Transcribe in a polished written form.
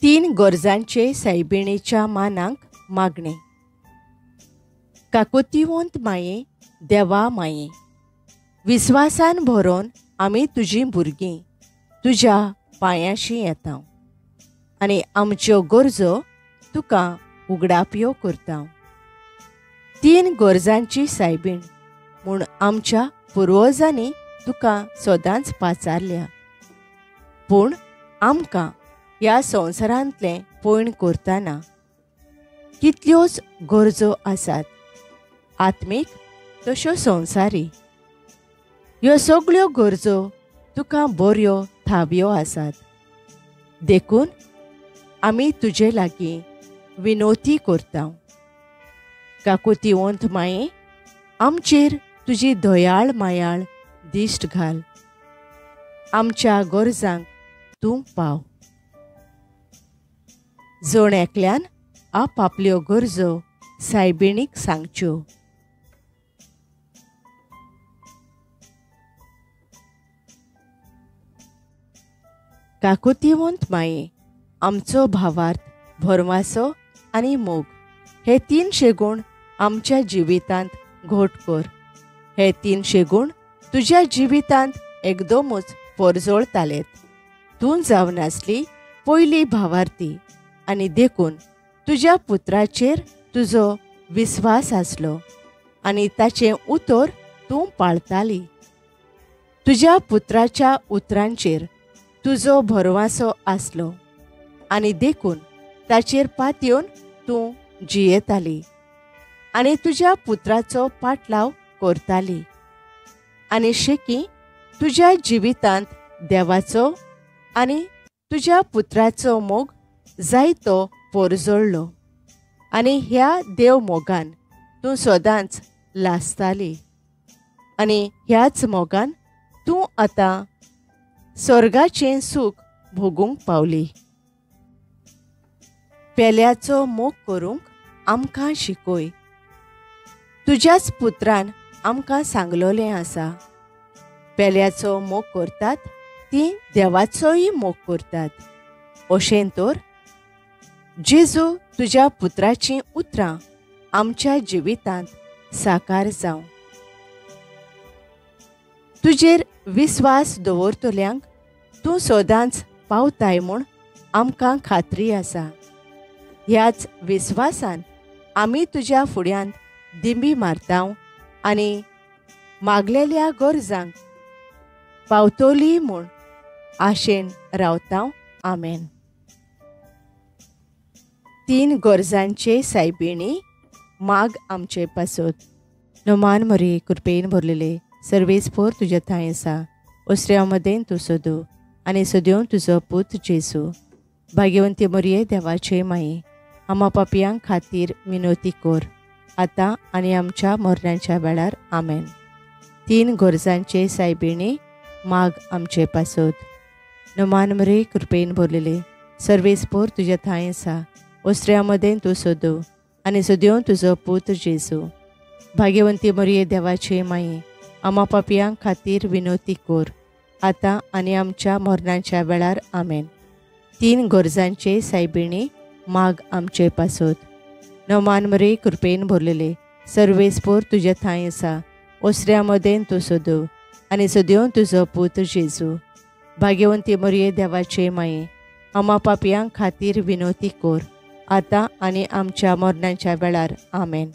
तीन गरजांचे सायबिणीच्या मानांक मागणे. काकोतीवंत माये, देवा माये, विस्वासान भरोन आमी तुजीं भुरगीं तुज्या पांयाशी येता आनी आमच्यो गरजो तुका उगडाप्यो करता. तीन गरजांची सायबीण म्हूण आमच्या पुर्वजांनी तुका सदांच पाचारल्या, पूण आमकां ह्या संवसारांतलें पयण करतना कितल्योच गरजो आसात, आत्मीक तश्यो संवसारी. ह्यो सगळ्यो गरजो तुका बऱ्यो थाब्यो आसात. देखून आमी तुजे लागीं विनोती करता. काकोतीवंत माये, आमचेर तुजी दयाळ मायाळ दिश्ट घाल. आमच्या गरजांक तूं पाव. जण एकल्यान आपआपल्यो गरजो सायबिणीक सांगच्यो. काकोतीवंत माये, आमचो भावार्थ भरवासो आनी मोग हे तीनशे गूण आमच्या जिवितांत घोट कर. हे तीनशे गूण तुज्या जिवितांत एकदमूच परजळतालेत. तूं जावन आसली पयली भावार्थी आनी देखून तुज्या पुत्राचेर तुजो विस्वास आसलो आनी ताचें उतर तूं पाळताली. तुज्या पुत्राच्या उतरांचेर तुजो भरवासो आसलो आनी देखून ताचेर पातयेवन तूं जियेताली आनी तुज्या पुत्राचो पाटलाव करताली. आनी शेकी तुज्या जिवितांत देवाचो आनी तुज्या पुत्राचो मोग जायतो परजळ्ळो आनी ह्या देव मोगान तूं सदांच लासताली आनी ह्याच मोगान तूं आतां स्वर्गाचें सूख भोगूंक पावली. पेल्याचो मोग करूंक आमकां शिकय. तुज्याच पुत्रान आमकां सांगलोलें आसा, पेल्याचो मोग करतात तीं देवाचोय मोग करतात. अशें तर जेजू तुज्या पुत्राचीं उतरां आमच्या जिवितांत साकार जावं. तुजेर विस्वास दवरतल्यांक तूं सदांच पावताय म्हूण आमकां खात्री आसा. ह्याच विस्वासान आमी तुज्या फुड्यांत दिंबी मारता आनी मागलेल्या गरजांक पावतली म्हूण आशेन रावता. आमेन. तीन गरजांचे सायबिणी माग आमचे पासत. नोमान मरी, कृपेन भरलेले, सर्वेस्पोर तुज्या थंय आसा. ओसऱ्या मदें तूं सोदू आनी सोद्यो तुजो पूत जेसू. भाग्यवंती मरिये, देवाचे माये, आमा पापयांक खातीर विनोती कर, आतां आनी आमच्या मरणाच्या वेळार. आमेन. तीन गरजांचे सायबिणी माग आमचे पासत. नोमान मरी, कृपेन भरलेले, सर्वेस्पोर तुज्या थंय आसा. ओसऱ्या मदें तूं सोदू आनी सोद्यो तुजो पूत जेसू. भाग्यवंती मरिये, देवाचे माये, आमा पापयांक खातीर विनोती कर, आतां आनी आमच्या मरणाच्या वेळार. आमेन. तीन गरजांचे सायबिणी माग आमचे पासत. नोमान मरी, कृपेन भरलेले, सर्वेस्पोर तुज्या थंय आसा. ओसऱ्या मदें तूं सोदू आनी सोद्यो तुजो पूत जेजू. भाग्यवंती मरिये, देवाचे माये, आमा पापयांक खातीर विनोती कर, आतां आनी आमच्या मरणाच्या वेळार. आमेन.